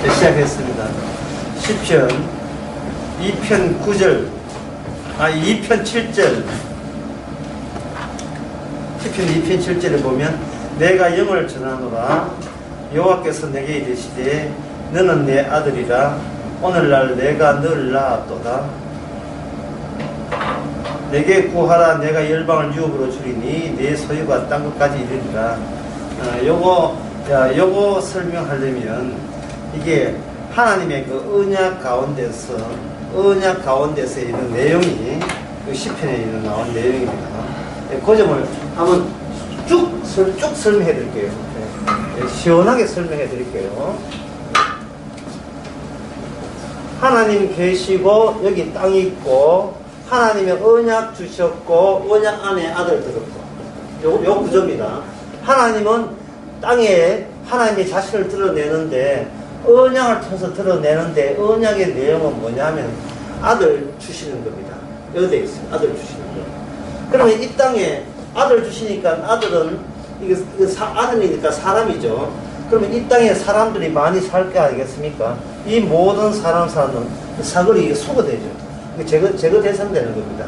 시작했습니다. 시편 2편 9절, 2편 7절. 시편 2편 7절에 보면 내가 영을 전하노라. 여호와께서 내게 이르시되 너는 내 아들이라. 오늘날 내가 너를 낳았도다. 내게 구하라. 내가 열방을 유업으로 주리니 내 소유가 땅끝까지 이르리라. 요거 설명하려면 이게 하나님의 그 언약 가운데서 있는 내용이 그 시편에 있는 나온 내용입니다. 그 점을 한번 쭉 설명해 드릴게요. 시원하게 설명해 드릴게요. 하나님 계시고 여기 땅이 있고 하나님의 언약 주셨고 언약 안에 아들 들었고 요 구조입니다. 하나님은 땅에 하나님의 자신을 드러내는데 언약을 통해서 드러내는데 언약의 내용은 뭐냐면 아들 주시는 겁니다. 여기 되어 있어요. 아들 주시는 거. 그러면 이 땅에 아들 주시니까 아들은 아들이니까 사람이죠. 그러면 이 땅에 사람들이 많이 살 게 아니겠습니까? 이 모든 사는 사거리 수거되죠. 제거 대상되는 겁니다.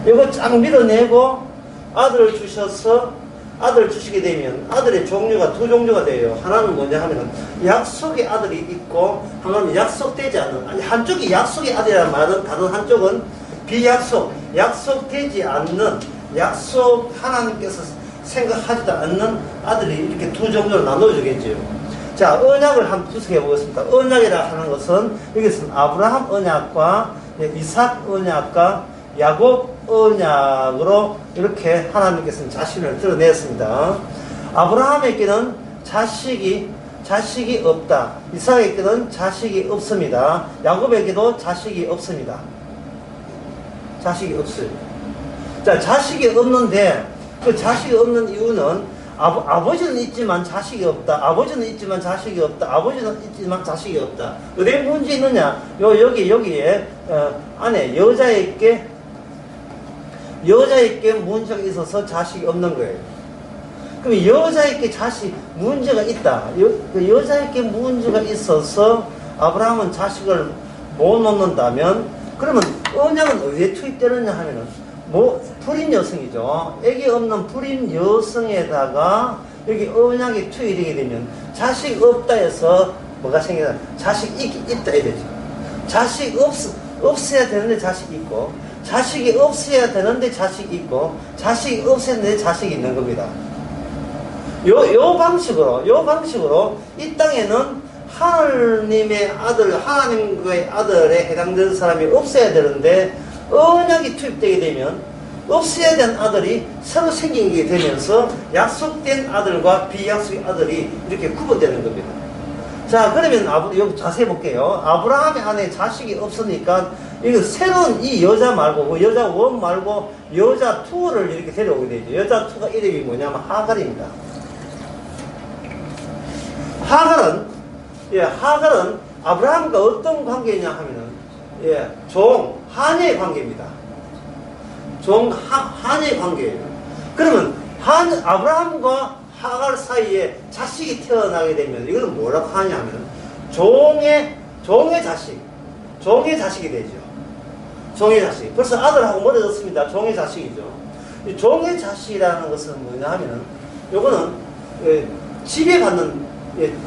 이거 쫙 밀어내고 아들을 주셔서 아들을 주시게 되면 아들의 종류가 두 종류가 돼요. 하나는 뭐냐 하면은 약속의 아들이 있고 하나는 약속되지 않는, 아니 한쪽이 약속의 아들이라는 말은 다른 한쪽은 비약속, 약속되지 않는, 약속 하나님께서 생각하지도 않는 아들이 이렇게 두 종류로 나눠주겠죠. 자, 언약을 한번 분석해 보겠습니다. 언약이라 하는 것은 여기서는 아브라함 언약과 이삭 언약과 야곱 언약으로 이렇게 하나님께서는 자신을 드러냈습니다. 아브라함에게는 자식이 없다. 이삭에게는 자식이 없습니다. 야곱에게도 자식이 없습니다. 자식이 없어요. 자, 자식이 없는데 그 자식이 없는 이유는 아버지는 있지만 자식이 없다. 아버지는 있지만 자식이 없다. 아버지는 있지만 자식이 없다. 어디에 문제 있느냐? 여기에 안에 여자에게 문제가 있어서 자식이 없는 거예요. 그럼 여자에게 문제가 있다. 여자에게 문제가 있어서 아브라함은 자식을 못 놓는다면 그러면 언약은 어디에 투입되느냐 하면은 불인 여성이죠. 애기 없는 불인 여성에다가 여기 언약이 투입되게 되면 자식 없다 해서 뭐가 생기나? 자식 있다 해야 되죠. 자식 없어야 되는데 자식이 있고, 자식이 없어야 되는데 자식이 있고, 자식이 없어야 되는데 자식이 있는 겁니다. 요 방식으로 이 땅에는 하나님의 아들에 해당되는 사람이 없어야 되는데 언약이 투입되게 되면 없어야 된 아들이 새로 생기게 되면서 약속된 아들과 비약속의 아들이 이렇게 구분되는 겁니다. 자, 그러면 여기 자세히 볼게요. 아브라함의 안에 자식이 없으니까 이거 새로운 이 여자 말고 여자 원 말고 여자 투를 이렇게 데려오게 되죠. 여자 투가 이름이 뭐냐면 하갈입니다. 하갈은 아브라함과 어떤 관계냐 하면은 하녀의 관계입니다. 하녀의 관계예요. 그러면 아브라함과 하갈 사이에 자식이 태어나게 되면 이거는 뭐라고 하냐면 종의 자식이 되죠. 종의 자식. 벌써 아들하고 멀어졌습니다. 종의 자식이죠. 이 종의 자식이라는 것은 뭐냐 하면은 요거는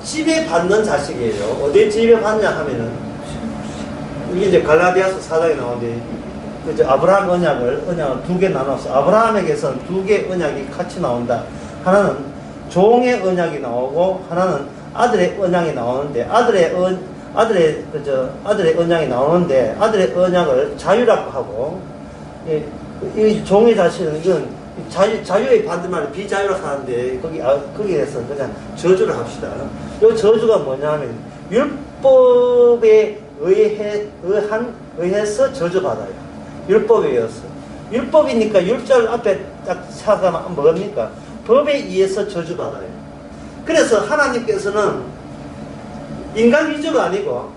지배받는 자식이에요. 어디에 지배받냐 하면은 이게 이제 갈라디아서 4장에 나오는데 아브라함 언약을 두 개 나눠서 아브라함에게서는 두 개 언약이 같이 나온다. 하나는 종의 언약이 나오고 하나는 아들의 언약이 나오는데 아들의 언약이 나오는데 아들의 언약을 자유라고 하고 이 종의 자식은 이건 자유의 반대말은 비자유라고 하는데 거기에서 그냥 저주를 합시다. 이 저주가 뭐냐면 율법에 의해서 저주받아요. 율법에 의해서. 율법이니까 율절 앞에 딱 찾아가면 뭐입니까? 법에 의해서 저주받아요. 그래서 하나님께서는 인간 위주가 아니고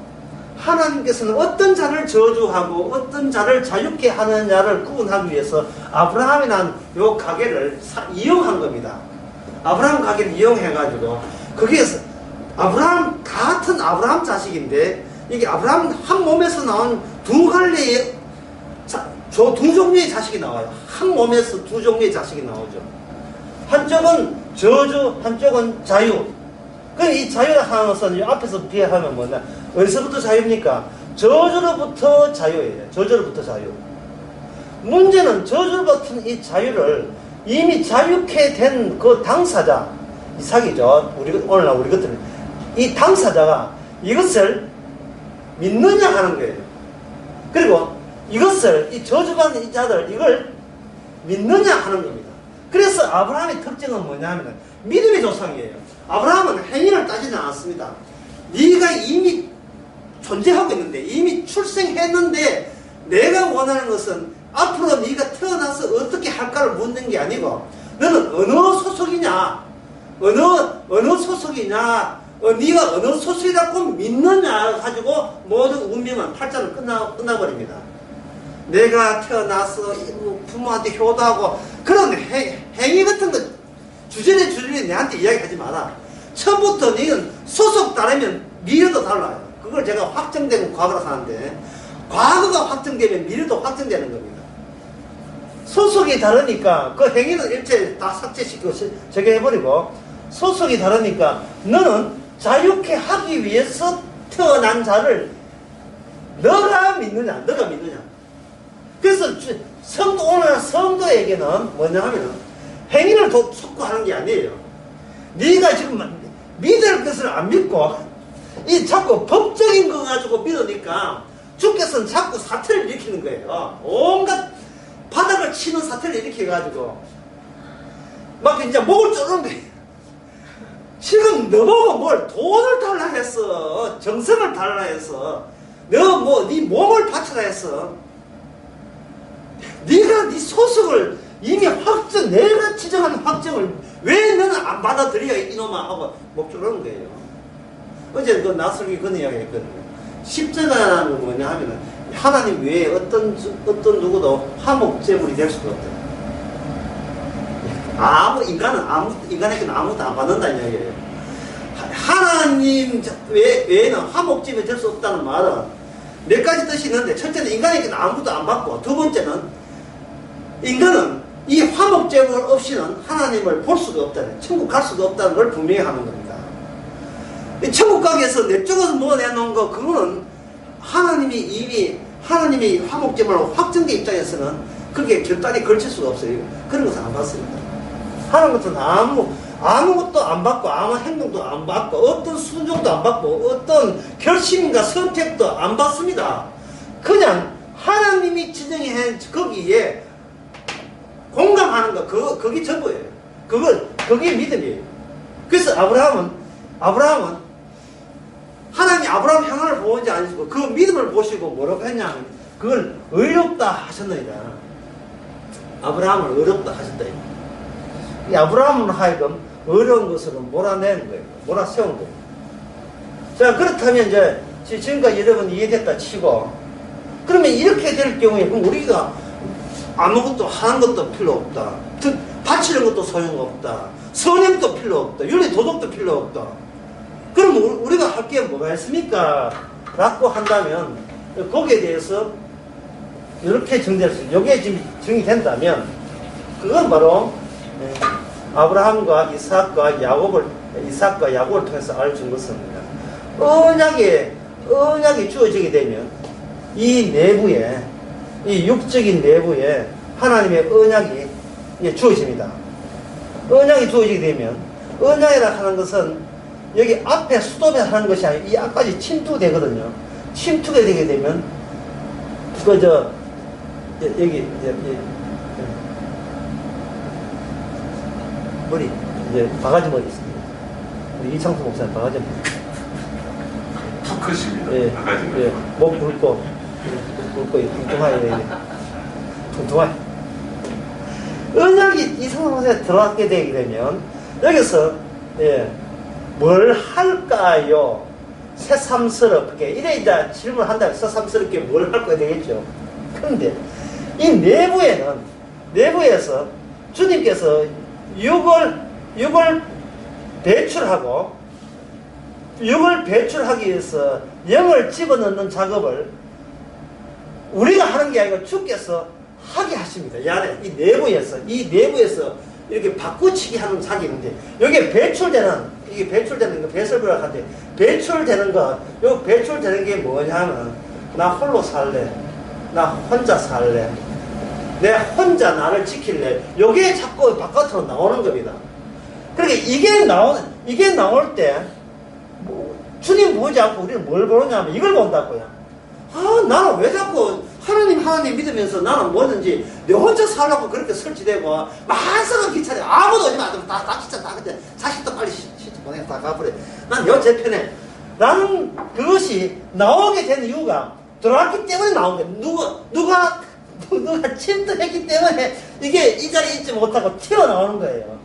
하나님께서는 어떤 자를 저주하고 어떤 자를 자유케 하느냐를 구분하기 위해서 아브라함이라는 요 가게를 이용한 겁니다. 아브라함 가게를 이용해가지고 거기에서 아브라함 같은 같은 아브라함 자식인데 이게 아브라함 한 몸에서 나온 두 갈래의 두 종류의 자식이 나와요. 한 몸에서 두 종류의 자식이 나오죠. 한쪽은 저주, 한쪽은 자유. 그럼 이 자유를 하는 것은 앞에서 비하하면 뭐냐? 어디서부터 자유입니까? 저주로부터 자유예요. 저주로부터 자유. 문제는 저주로부터 이 자유를 이미 자유케 된 그 당사자, 이삭이죠. 오늘날 우리 것들은 이 당사자가 이것을 믿느냐 하는 거예요. 그리고 이것을 이 저주받는 이 자들 이걸 믿느냐 하는 겁니다. 그래서 아브라함의 특징은 뭐냐면 믿음의 조상이에요. 아브라함은 행위를 따지지 않았습니다. 네가 이미 존재하고 있는데 이미 출생했는데 내가 원하는 것은 앞으로 네가 태어나서 어떻게 할까를 묻는 게 아니고 너는 어느 소속이냐 어느 소속이냐 네가 어느 소속이라고 믿느냐 가지고 모든 운명은 팔자는 끝나버립니다. 내가 태어나서 부모한테 효도하고 그런 행위 같은 거 주저리 내한테 이야기하지 마라. 처음부터 너는 소속 다르면 미래도 달라요. 그걸 제가 확정된 과거라고 하는데 과거가 확정되면 미래도 확정되는 겁니다. 소속이 다르니까 그 행위는 일체 다 삭제시키고 제거해버리고 소속이 다르니까 너는 자유케 하기 위해서 태어난 자를 너가 믿느냐 그래서 오늘 성도에게는 뭐냐 하면 행위를 촉구하는 게 아니에요. 네가 지금 믿을 것을 안 믿고 이 자꾸 법적인 거 가지고 믿으니까 주께서는 자꾸 사태를 일으키는 거예요. 온갖 바닥을 치는 사태를 일으켜가지고 막 이제 목을 조르는 거예요. 지금 너보고 뭘 돈을 달라 했어. 정성을 달라 했어. 너 네 몸을 바쳐라 했어. 네가 네 소속을 이미 내가 지정한 확정을 왜 너는 안 받아들여 이놈아 하고 목 조르는 거예요. 어제 그 나설기 그런 이야기 했거든요. 십자가라는 건 뭐냐 하면은 하나님 외에 어떤 누구도 화목제물이 될 수가 없다. 인간에게는 아무것도 안 받는다는 이야기예요. 하나님 외에는 화목제물이 될 수 없다는 말은 몇 가지 뜻이 있는데, 첫째는 인간에게는 아무것도 안 받고, 두 번째는 인간은 이 화목제물 없이는 하나님을 볼 수가 없다는, 천국 갈 수가 없다는 걸 분명히 하는 겁니다. 천국 가기 위해서 내 쪽에서 뭐 내놓은 거, 그거는 하나님이 화목제물로 확정된 입장에서는 그게 결단이 걸칠 수가 없어요. 그런 것은 안 받습니다. 하는 것은 아무것도 안 받고, 아무 행동도 안 받고, 어떤 순종도 안 받고, 어떤 결심과 선택도 안 받습니다. 그냥 하나님이 지정해 거기에 공감하는 거, 그게 전부예요. 그게 믿음이에요. 그래서 아브라함은 하나님이 아브라함 형을 보는지 아니시고 그 믿음을 보시고 뭐라고 했냐면 그걸 의롭다 하셨느니라. 아브라함을 의롭다 하셨다. 이 아브라함은 하여금 어려운 것으로 몰아내는 거예요. 몰아세운 거예요. 자, 그렇다면 이제 지금까지 여러분 이해됐다 치고, 그러면 이렇게 될 경우에 그럼 우리가 아무것도 하는 것도 필요 없다. 바치는 것도 소용없다. 선행도 필요 없다. 윤리 도덕도 필요 없다. 그럼 우리가 할 게 뭐가 있습니까? 라고 한다면 거기에 대해서 이렇게 정리할 수 있어요. 이게 지금 정리된다면 그건 바로 아브라함과 이삭과 야곱을 통해서 알려준 것입니다. 언약이 주어지게 되면 이 내부에, 이 육적인 내부에 하나님의 언약이 주어집니다. 언약이 주어지게 되면, 언약이라 하는 것은 여기 앞에 수도에 하는 것이 아니고 이 앞까지 침투되거든요. 침투가 되게 되면 여기 머리, 이제 바가지 머리 있습니다. 우리 이창수 목사님 바가지 머리. 툭 크십니다. 예, 바가지 머리. 예, 목 굵고 퉁퉁하게. 언약이 이 상황에 들어가게 되게 되면 여기서 뭘 할까요? 새삼스럽게 이래 이제 질문한다면 새삼스럽게 뭘 할 거야 되겠죠. 그런데 이 내부에서 주님께서 육을 배출하고 영을 배출하기 위해서 영을 집어넣는 작업을 우리가 하는 게 아니고 주께서 하게 하십니다. 이 안에, 이 내부에서 이렇게 바꾸치기 하는 작업이 있는데, 여기에 이게 배출되는 거, 배설부라고 하는데, 요 배출되는 게 뭐냐면, 나 홀로 살래. 나 혼자 살래. 내 혼자 나를 지킬래. 요게 자꾸 바깥으로 나오는 겁니다. 그러니까 이게 나올 때, 주님 보지 않고 우리는 뭘 보느냐면 이걸 본다고요. 나는 왜 자꾸 하나님 믿으면서 나는 뭐든지 내 혼자 살라고 그렇게 설치되고 만성은 귀찮아. 아무도 오지 마. 다 귀찮다. 근데 자식도 빨리 시집 보내고 다 가버려. 난 요 제 편에. 나는 그것이 나오게 된 이유가 들어왔기 때문에 나온 거예요. 누가 침투했기 때문에 이게 이 자리에 있지 못하고 튀어나오는 거예요.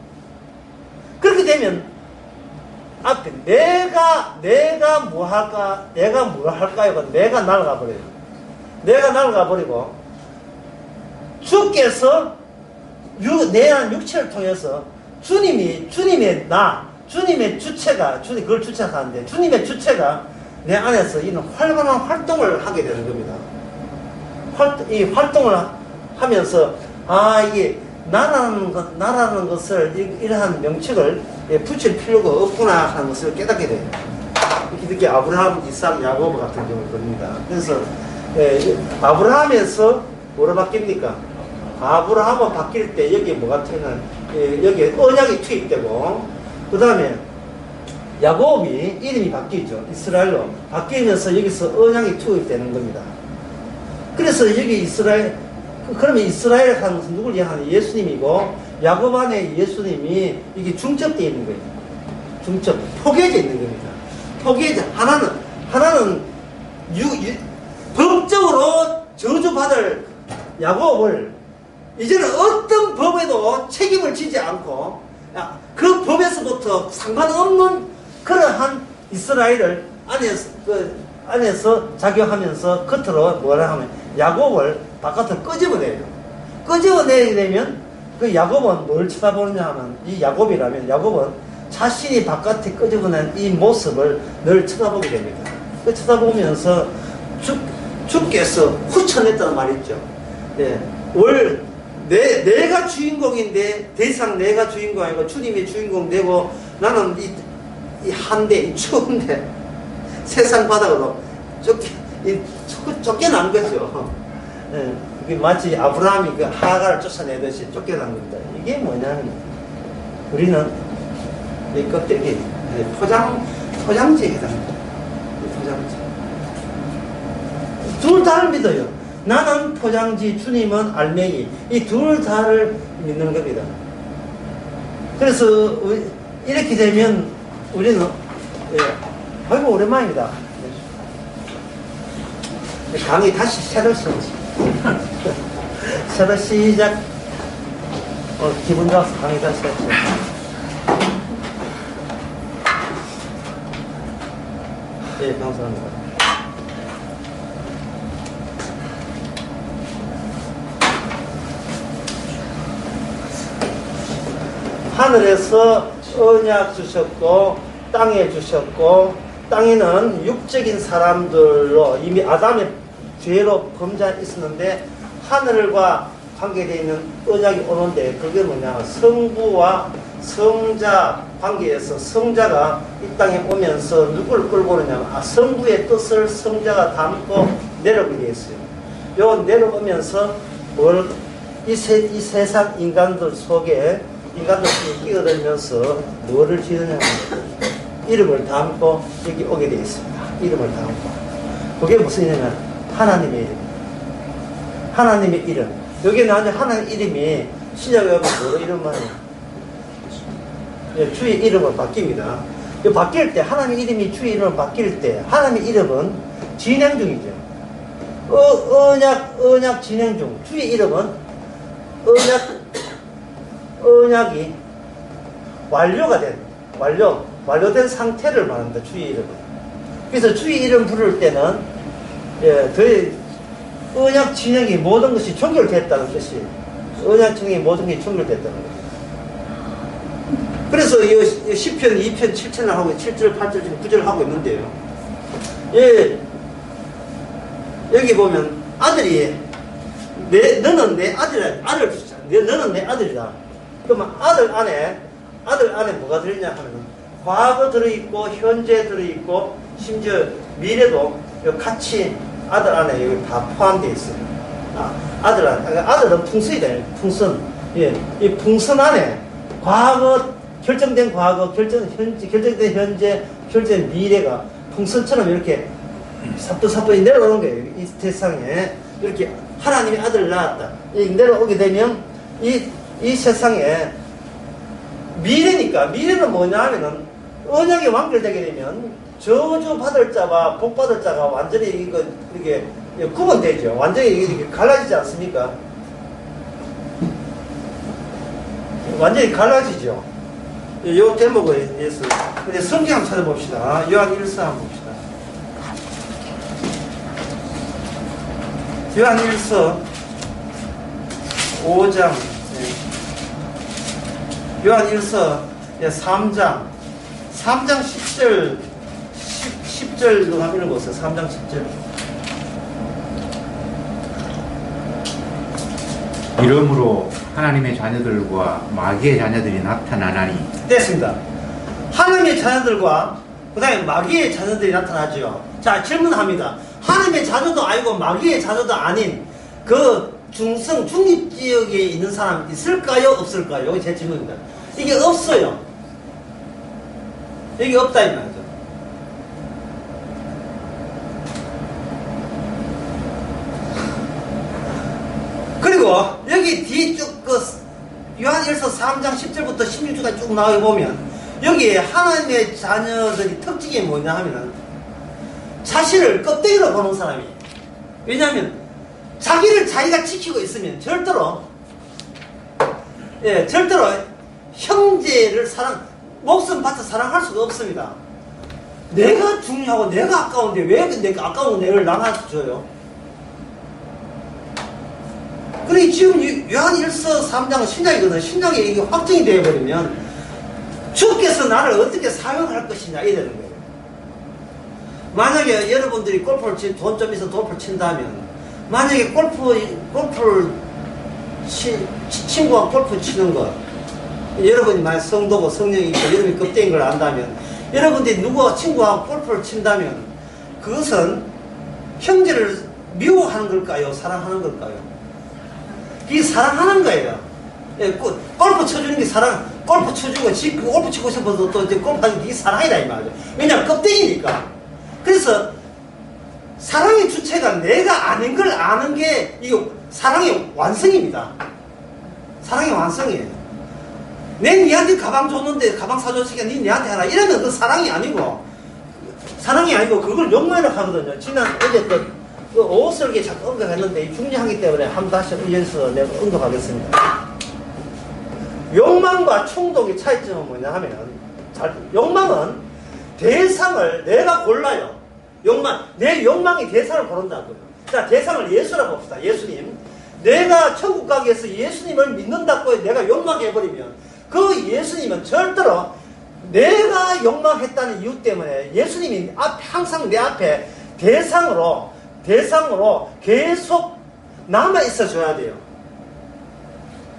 그렇게 되면 앞에 내가 뭐 할까? 내가 뭘 할까요? 내가 날아가 버려요. 내가 날아가 버리고 주께서 내 안 육체를 통해서 주님의 주체가 그걸 주체하는데 주님의 주체가 내 안에서 이런 활발한 활동을 하게 되는 겁니다. 이 활동을 하면서 이게 나라는 것을 이러한 명칭을 붙일 필요가 없구나 하는 것을 깨닫게 돼요. 이렇게 아브라함, 이삭, 야고보 같은 경우를 겁니다. 그래서 아브라함에서 뭐로 바뀝니까? 아브라함은 바뀔 때 여기에 뭐가 튀는 여기에 언약이 투입되고, 그 다음에 야곱이 이름이 바뀌죠. 이스라엘로 바뀌면서 여기서 언약이 투입되는 겁니다. 그래서 여기 그러면 이스라엘 하는 것은 누굴 얘기하는 예수님이고, 야곱 안에 예수님이 이게 중첩되어 있는 거예요. 중첩, 포개져 있는 겁니다. 포개져. 하나는 법적으로 저주받을 야곱을 이제는 어떤 법에도 책임을 지지 않고 그 법에서부터 상관없는 그러한 이스라엘을 안에서 작용하면서 겉으로 뭐라 하면 야곱을 바깥으로 끄집어내요. 끄집어내게 되면 그 야곱은 뭘 쳐다보느냐 하면, 이 야곱이라면 야곱은 자신이 바깥에 끄집어낸 이 모습을 늘 쳐다보게 됩니다. 그 쳐다보면서 주께서 후천했다는 말이 있죠. 내가 주인공인데 더 이상 내가 주인공 아니고 주님이 주인공 되고, 나는 이 추운데 세상 바닥으로 쫓겨난 거죠. 마치 아브라함이 그 하가를 쫓아내듯이 쫓겨난 겁니다. 이게 뭐냐면, 우리는 이 껍데기, 포장지에 해당합니다. 포장지. 둘 다를 믿어요. 나는 포장지, 주님은 알맹이. 이 둘 다를 믿는 겁니다. 그래서 이렇게 되면 우리는 아이고 오랜만입니다. 강의 다시 새로 시작. 기분 좋아서 강의 다시 했죠. 감사합니다. 하늘에서 언약 주셨고, 땅에 주셨고, 땅에는 육적인 사람들로 이미 아담의 죄로 범죄가 있었는데, 하늘과 관계되어 있는 언약이 오는데, 그게 뭐냐, 성부와 성자 관계에서 성자가 이 땅에 오면서 누구를 끌고 오느냐, 성부의 뜻을 성자가 담고 내려오게 되어 있어요. 요 내려오면서 이 세상 인간들 속에 끼어들면서 뭐를 지으냐면 이름을 담고 여기 오게 되어 있습니다. 이름을 담고. 그게 무슨 이름이냐, 하나님의 이름. 하나님의 이름. 여기 나오는 하나님 이름이 신약에 보면 뭐로 이름만 주의 이름으로 바뀝니다. 바뀔 때, 하나님 이름이 주의 이름으로 바뀔 때, 하나님 이름은 진행 중이죠. 언약 진행 중. 주의 이름은 언약이 완료된 상태를 말합니다. 주의 이름은. 그래서 주의 이름 부를 때는 언약 진행이 모든 것이 종결됐다는 뜻이, 언약 진행이 모든 게 종결됐다는 거죠. 그래서 이 10편, 2편, 7편을 하고 7절, 8절, 지금 9절 하고 있는데요. 예, 여기 보면 아들이 너는 내 아들을 주자. 너는 내 아들이다. 그러면 아들 안에 뭐가 들어있냐 하면은 과거 들어있고 현재 들어있고 심지어 미래도 같이 아들 안에 여기 다 포함되어 있어요. 아들은 풍선이다. 풍선. 예, 이 풍선 안에 과거 결정된 과거, 결정된 현재, 결정된 미래가 풍선처럼 이렇게 사뿐사뿐히 내려오는 거예요. 이 세상에 이렇게 하나님의 아들을 낳았다. 내려오게 되면 이 세상에 미래니까, 미래는 뭐냐 하면은 언약이 완결되게 되면 저주 받을 자와 복 받을 자가 완전히 이렇게 구분되죠. 완전히 이렇게 갈라지지 않습니까? 완전히 갈라지죠. 이 대목에 의해서. 근데 성경 한번 찾아봅시다. 요한 1서 한번 봅시다. 요한 1서 5장, 요한 1서 3장 10절로 한번 읽어보세요. 3장 10절. 이러므로 하나님의 자녀들과 마귀의 자녀들이 나타나나니. 됐습니다. 하나님의 자녀들과 그 다음에 마귀의 자녀들이 나타나죠. 자, 질문합니다. 하나님의 자녀도 아니고 마귀의 자녀도 아닌 그 중립지역에 있는 사람 있을까요? 없을까요? 이게 제 질문입니다. 이게 없어요. 이게 없다 이 말이죠. 그리고 여기 뒤쪽 요한일서 3장 10절부터 16절까지 쭉 나와 보면 여기에 하나님의 자녀들이 특징이 뭐냐 하면 자신을 껍데기로 보는 사람이에요. 왜냐하면 자기가 지키고 있으면 절대로 형제를 목숨 바쳐 사랑할 수가 없습니다. 내가 중요하고 내가 아까운데 왜 내가 아까운 애를 나눠줘요? 그래 지금 요한일서 3장은 신약이거든. 신약에 이게 확정이 되어버리면 주께서 나를 어떻게 사용할 것이냐 이래 되는 거예요. 만약에 여러분들이 골프를 돈 좀 있어 골프를 친다면 만약에 골프를 친구와 골프 치는 것 여러분이 만약 성도고 성령이 있고 여러분이 껍데기인 걸 안다면 여러분들이 친구와 골프를 친다면 그것은 형제를 미워하는 걸까요? 사랑하는 걸까요? 이 사랑하는 거예요. 예, 골프 쳐주는 게 골프 쳐주고, 골프 치고 싶어도 또 이제 골프하는 게 사랑이다, 이 말이죠. 왜냐면 껍데기니까. 그래서, 사랑의 주체가 내가 아는 걸 아는 게, 이거 사랑의 완성입니다. 사랑의 완성이에요. 내 니한테 가방 줬는데, 가방 사줬으니까 니 니한테 하라. 이러면 그 사랑이 아니고, 그걸 욕망이라고 하거든요. 어제 그 옷을 이렇게 자꾸 언급했는데 중요하기 때문에 한번 다시 이어서 내가 언급하겠습니다. 욕망과 충동의 차이점은 뭐냐 하면 욕망은 대상을 내가 골라요. 내 욕망이 대상을 고른다고요. 자, 대상을 예수라고 봅시다. 예수님. 내가 천국 가기 위해서 예수님을 믿는다고 내가 욕망해버리면 그 예수님은 절대로 내가 욕망했다는 이유 때문에 예수님이 항상 내 앞에 대상으로 계속 남아있어 줘야 돼요.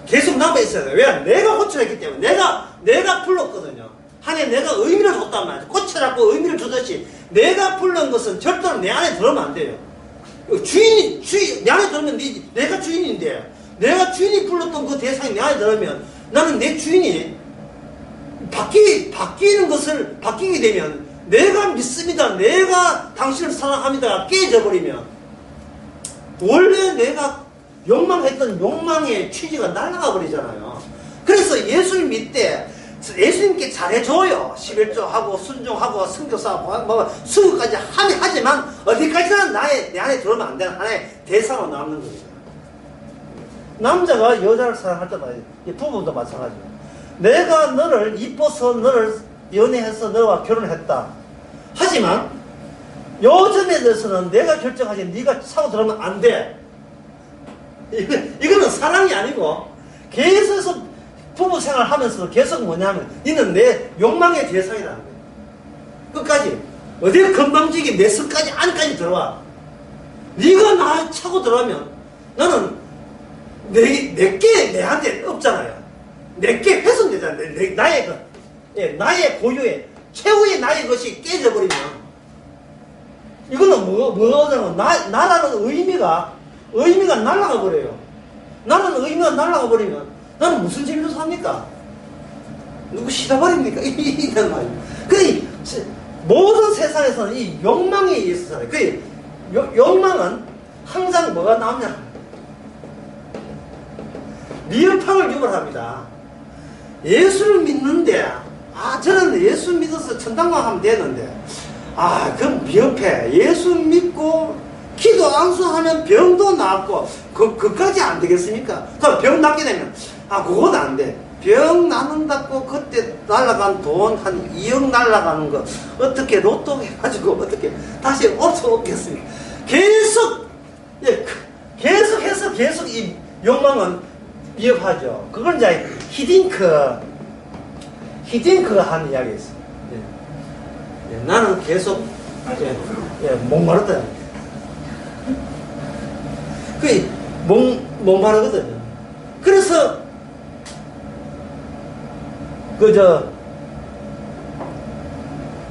계속 남아있어야 돼요. 왜? 내가 호출했기 때문에. 내가 불렀거든요. 한해 내가 의미를 줬단 말이죠. 고쳐라고 의미를 주듯이 내가 부른 것은 절대로 내 안에 들어오면 안 돼요. 주인이 내 안에 들어오면 내가 주인인데 내가 주인이 불렀던 그 대상이 내 안에 들어오면 나는 내 주인이 바뀌게 되면 내가 믿습니다. 내가 당신을 사랑합니다. 깨져 버리면 원래 내가 욕망했던 욕망의 취지가 날아가 버리잖아요. 그래서 예수님 믿때 예수님께 잘해줘요. 11조하고 순종하고 선교사하고 수교까지 하지만 어디까지나 내 안에 들어오면 안 되는 하나의 대상으로 남는 겁니다. 남자가 여자를 사랑할 때마다 부부도 마찬가지예요. 내가 너를 이뻐서 너를 연애해서 너와 결혼했다. 하지만 요즘에 대해서는 내가 결정하지 네가 차고 들어오면 안 돼. 이거는 사랑이 아니고 계속해서 부부 생활하면서 계속 뭐냐면 니는 내 욕망의 대상이라는 거예요. 끝까지 어디 건방지게 내 손까지 안까지 들어와. 네가 나 차고 들어가면 나는 내게 내한테 없잖아요. 내게 훼손되잖아요. 나의 것, 나의 고유의 최후의 나의 것이 깨져버리면 이거는 뭐냐면 나라는 의미가 날아가 버려요. 나는 의미가 날아가 버리면 나는 무슨 재미로 삽니까? 누구 싫어버립니까? 이런 말이에요. 그 모든 세상에서는 이 욕망에 의해서 살아요. 그 욕망은 항상 뭐가 나오냐? 미흡함을 유발합니다. 예수를 믿는데 저는 예수 믿어서 천당만 하면 되는데 그럼 미흡해. 예수 믿고 기도 안수하면 병도 낫고 그까지 안 되겠습니까? 그럼 병 낫게 되면 그건 안 돼. 병 낫는다고 그때 날라간 돈 한 2억 날라가는 거 어떻게 로또 해가지고 어떻게 다시 없겠습니까? 계속 이 욕망은 미흡하죠. 그걸 이제 히딩크가 하는 이야기 있어요. 나는 계속 목마르다. 목마르거든요. 그래서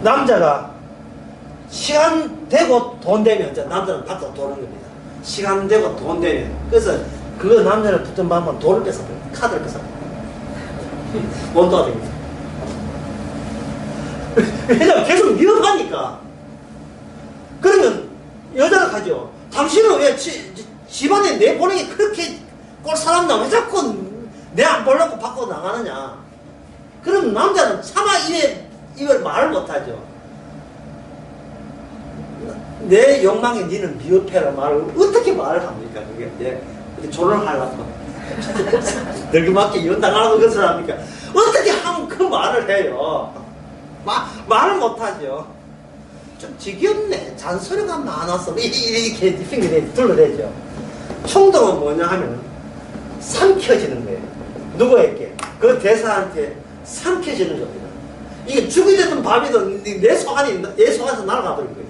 남자가 시간 되고 돈 되면 남자는 바꿔 도는 겁니다. 시간 되고 돈 되면. 그래서 그 남자를 붙은 밤은 돈을 뺏어버려요. 카드를 뺏어버려요. 못 도와줍니다. 왜냐면 계속 위험하니까. 그러면 여자가 가죠. 당신은 왜 집안에 내 보내기 그렇게 꼴 사람나 왜 자꾸 내 안 보려고 밖으로 나가느냐. 그럼 남자는 차마 입을 말을 못하죠. 내 욕망에 니는 미흡해라 말을 어떻게 말을 합니까? 그게 조언을 하려고 늙음맞게 이혼당하라고 그것을 합니까? 어떻게 하면 그 말을 해요? 말을 못하죠. 좀 지겹네. 잔소리가 많아서 이렇게 핑계대지 둘러대죠. 충동은 뭐냐 하면 삼켜지는 거예요. 누구에게? 그 대사한테 삼켜지는 겁니다. 이게 죽이 되든 밥이든 내 속안에서 날아가 버린 거예요.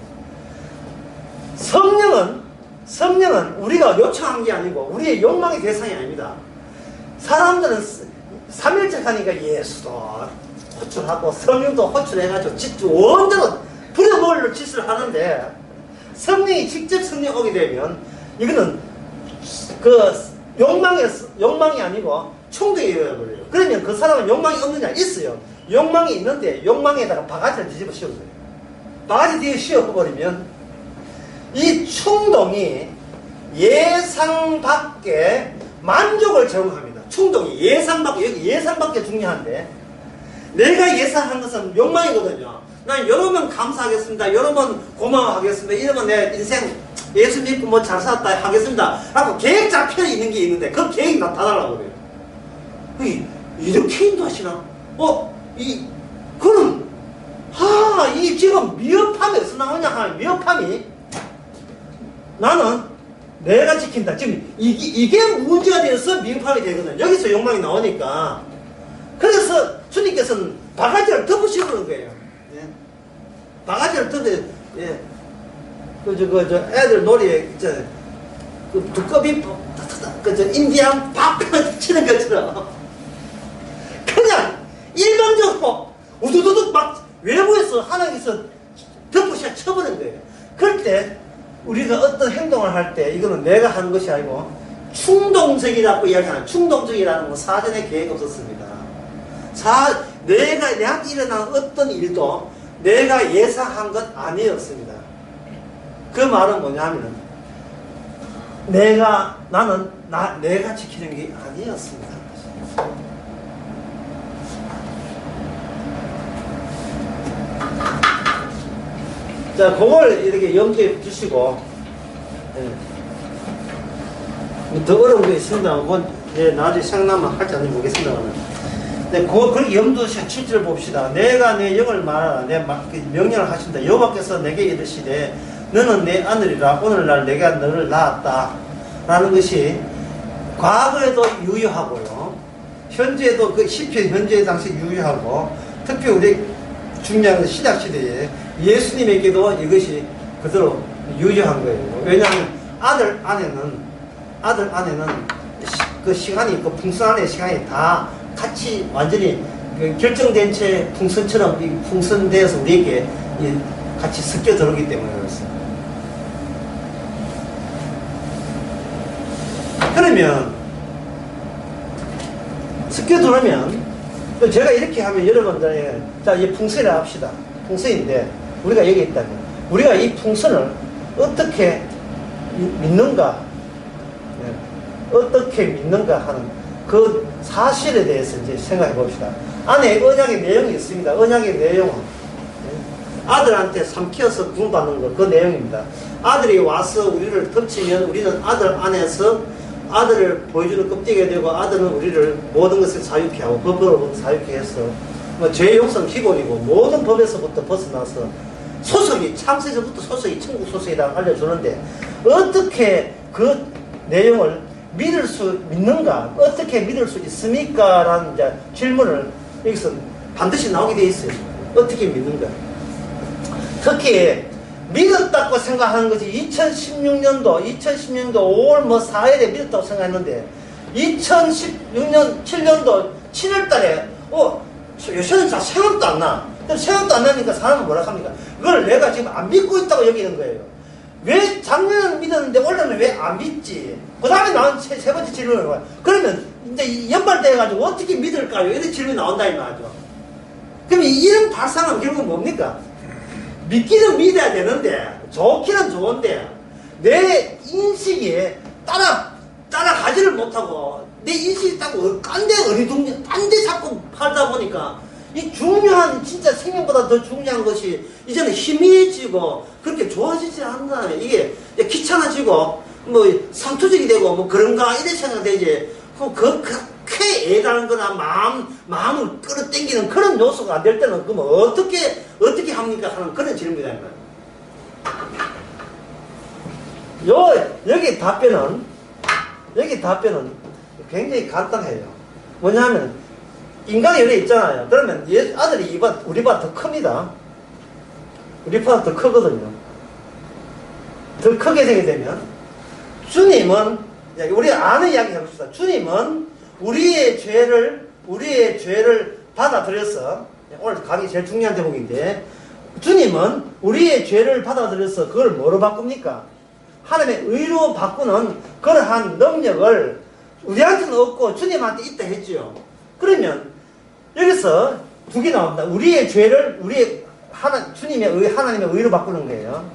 성령은 우리가 요청한 게 아니고 우리의 욕망의 대상이 아닙니다. 사람들은 삼일째 하니까 예수도 호출하고 성령도 호출해가지고 원대로 부려먹을 짓을 하는데 성령이 직접 성령 오게 되면 이거는 욕망이 아니고 충동이 되어버려요. 그러면 그 사람은 욕망이 없느냐? 있어요. 욕망이 있는데 욕망에다가 바가지를 뒤집어 씌워줘요. 바가지 뒤에 씌워버리면 이 충동이 예상 밖에 만족을 제공합니다. 충동이 예상 밖에, 여기 예상 밖에 중요한데 내가 예상한 것은 욕망이거든요. 난 여러 번 감사하겠습니다. 여러 번 고마워하겠습니다. 이러면 내 인생 예수 믿고 뭐 잘 살았다 하겠습니다. 하고 계획 잡혀 있는 게 있는데 그 계획이 나타나려고 그래요. 이렇게 인도하시나? 그럼 이 지금 미흡함이 어디서 나오냐 하면 미흡함이 나는 내가 지킨다. 지금 이게 문제가 되어서 미흡하게 되거든. 여기서 욕망이 나오니까. 그래서 주님께서는 바가지를 덮으시는 거예요. 예. 바가지를 애들 놀이에 그 두꺼비 인디안 밥 치는 것처럼 그냥 일방적으로 우두두둑 막 외부에서 하나님께서 덮으셔 쳐버린 거예요. 그럴 때 우리가 어떤 행동을 할 때 이거는 내가 하는 것이 아니고 충동적이라고 이야기하는, 충동적이라는 건 사전에 계획 없었습니다. 내한테 일어난 어떤 일도 내가 예상한 것 아니었습니다. 그 말은 뭐냐면 내가 지키는 게 아니었습니다. 자, 그걸 이렇게 염두에 두시고, 더 어려운 게 있습니다. 그건 나중에 생각나면 할지 안 보겠습니다. 네, 그렇게 염두에 7절 봅시다. 내가 내 영을 말하라. 내 명령을 하신다. 여호와께서 내게 이르시되 너는 내 아들이라. 오늘날 내가 너를 낳았다. 라는 것이 과거에도 유효하고요. 현재도 그 시편 현재 당시 유효하고 특히 우리 중요한 신약 시대에 예수님에게도 이것이 그대로 유효한 거예요. 왜냐하면 아들 안에는 그 시간이 그 풍선 안에 시간이 다 같이 완전히 그 결정된 채 풍선처럼 이 풍선돼서 우리에게 같이 섞여 들어오기 때문에 그렇습니다. 그러면 섞여 들어오면 제가 이렇게 하면 여러분들 자 이 풍선이라 합시다. 풍선인데 우리가 여기 있다면 우리가 이 풍선을 어떻게 믿는가 어떻게 믿는가 하는 그 사실에 대해서 이제 생각해 봅시다. 안에 언약의 내용이 있습니다. 언약의 내용은 아들한테 삼켜서 구원받는 것, 그 내용입니다. 아들이 와서 우리를 덮치면 우리는 아들 안에서 아들을 보여주는 껍데기가 되고 아들은 우리를 모든 것을 사유케 하고 법으로 사유케 해서 죄 용서는 기본이고 모든 법에서부터 벗어나서 소속이 창세전부터 소속이 천국 소속이라고 알려주는데 어떻게 그 내용을 믿는가? 어떻게 믿을 수 있습니까? 라는 이제 질문을 여기서 반드시 나오게 돼 있어요. 어떻게 믿는가? 특히 믿었다고 생각하는 것이 2016년도 5월 4일에 믿었다고 생각했는데 2016년 7년도 7월달에 요새는 다 생각도 안 나. 생각도 안 나니까 사람은 뭐라 합니까? 그걸 내가 지금 안 믿고 있다고 여기는 거예요. 왜 작년은 믿었는데 올해는 왜 안 믿지? 그 다음에 나온 세 번째 질문을 해요. 그러면 이제 연말 돼가지고 어떻게 믿을까요? 이런 질문이 나온다 이 말이죠. 그럼 이런 발상은 결국 뭡니까? 믿기는 믿어야 되는데 좋기는 좋은데 내 인식에 따라가지를 못하고 내 인식이 따고 딴데 어리둥절 딴데 자꾸 팔다 보니까 이 중요한 진짜 생명보다 더 중요한 것이 이제는 희미해지고 그렇게 좋아지지 않나. 이게 귀찮아지고 뭐 상투적이 되고 뭐 그런가 이런 생각되지. 그렇게 애가는 거나 마음을 끌어당기는 그런 요소가 안 될 때는 그럼 어떻게 합니까 하는 그런 질문이다. 여기 답변은 굉장히 간단해요. 뭐냐면 인간이 여기 있잖아요. 그러면 아들이 우리보다 더 큽니다. 우리보다 더 크거든요. 더 크게 되게 되면 주님은 우리 아는 이야기 해봅시다. 주님은 우리의 죄를 받아들여서 오늘 강의 제일 중요한 대목인데 주님은 우리의 죄를 받아들여서 그걸 뭐로 바꿉니까? 하나님의 의로 바꾸는 그러한 능력을 우리한테는 없고 주님한테 있다 했죠. 그러면 여기서 두 개 나옵니다. 우리의 죄를 하나님의 의로 바꾸는 거예요.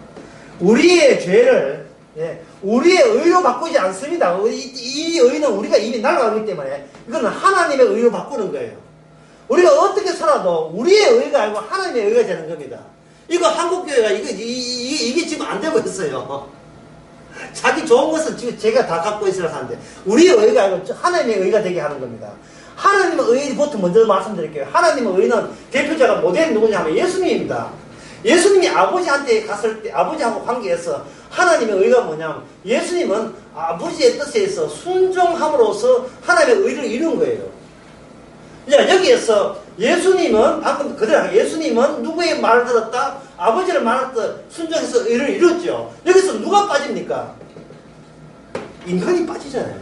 우리의 죄를 우리의 의로 바꾸지 않습니다. 이 의는 우리가 이미 날아가기 때문에 이거는 하나님의 의로 바꾸는 거예요. 우리가 어떻게 살아도 우리의 의가 아니고 하나님의 의가 되는 겁니다. 이거 한국교회가 이게 지금 안 되고 있어요. 자기 좋은 것은 지금 제가 다 갖고 있으라 하는데 우리의 의가 아니고 하나님의 의가 되게 하는 겁니다. 하나님의 의부터 먼저 말씀드릴게요. 하나님의 의는 대표자가 모델이 누구냐 하면 예수님입니다. 예수님이 아버지한테 갔을 때 아버지하고 관계에서 하나님의 의가 뭐냐면 예수님은 아버지의 뜻에 의해서 순종함으로써 하나님의 의를 이룬 거예요. 이제 여기에서 예수님은 방금 그대로 예수님은 누구의 말을 들었다? 아버지의 말을 순종해서 의를 이뤘죠. 여기서 누가 빠집니까? 인간이 빠지잖아요.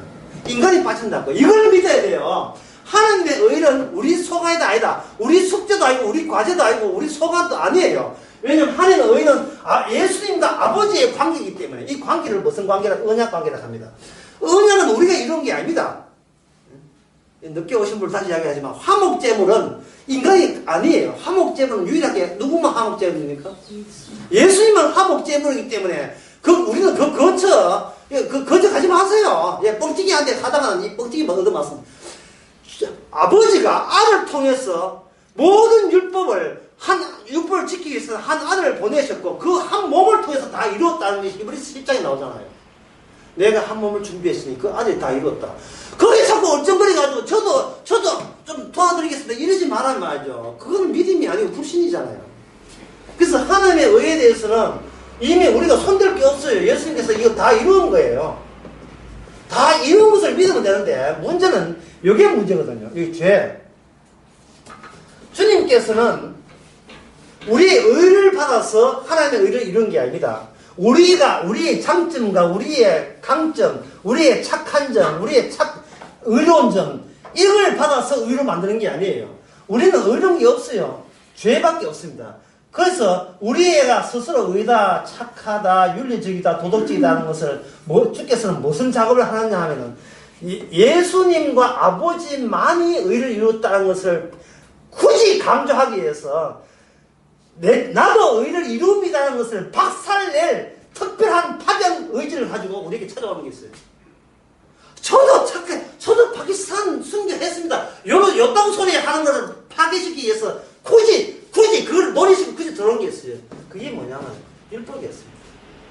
인간이 빠진다고. 이걸 믿어야 돼요. 하나님의 의는 우리 소관이 아니다. 우리 숙제도 아니고 우리 과제도 아니고 우리 소관도 아니에요. 왜냐하면 하나님의 의는 예수님과 아버지의 관계이기 때문에 이 관계를 무슨 관계라? 언약 관계라고 합니다. 언약은 우리가 이룬 게 아닙니다. 늦게 오신 분 다시 이야기하지만 화목제물은 인간이 아니에요. 화목제물은 유일하게 누구만 화목제물입니까? 예수님은 화목제물이기 때문에 우리는 거쳐 가지 마세요. 뻥튀기한테 하다가는 이 뻥튀기만 얻어맞습니다. 아버지가 아들을 통해서 모든 율법을 지키기 위해서 한 아들을 보내셨고 그 한 몸을 통해서 다 이루었다는 것이 히브리서 10장에 나오잖아요. 내가 한 몸을 준비했으니 그 아들이 다 이루었다. 거기에 자꾸 얼쩡거려가지고 저도 좀 도와드리겠습니다 이러지 말란 말이죠. 그건 믿음이 아니고 불신이잖아요. 그래서 하나님의 의에 대해서는 이미 우리가 손댈 게 없어요. 예수님께서 이거 다 이루은 거예요. 다 이런 것을 믿으면 되는데 문제는 이게 문제거든요. 이 죄. 주님께서는 우리의 의를 받아서 하나님의 의를 이룬 게 아닙니다. 우리의 장점과 우리의 강점, 우리의 착한 점, 우리의 의로운 점, 이걸 받아서 의로 만드는 게 아니에요. 우리는 의로운 게 없어요. 죄밖에 없습니다. 그래서 우리가 스스로 의다, 착하다, 윤리적이다, 도덕적이다 하는 것을 주께서는 무슨 작업을 하느냐 하면은 예수님과 아버지만이 의를 이뤘다는 것을 굳이 강조하기 위해서 나도 의를 이룹니다는 것을 박살낼 특별한 파병 의지를 가지고 우리에게 찾아오는 게 있어요. 저도 착해, 저도 파키스탄 순교했습니다. 요딴 소리 하는 것을 파괴시키기 위해서 굳이 그걸 노리시고 굳이 들어온 게 있어요. 그게 뭐냐면 율법이었어요.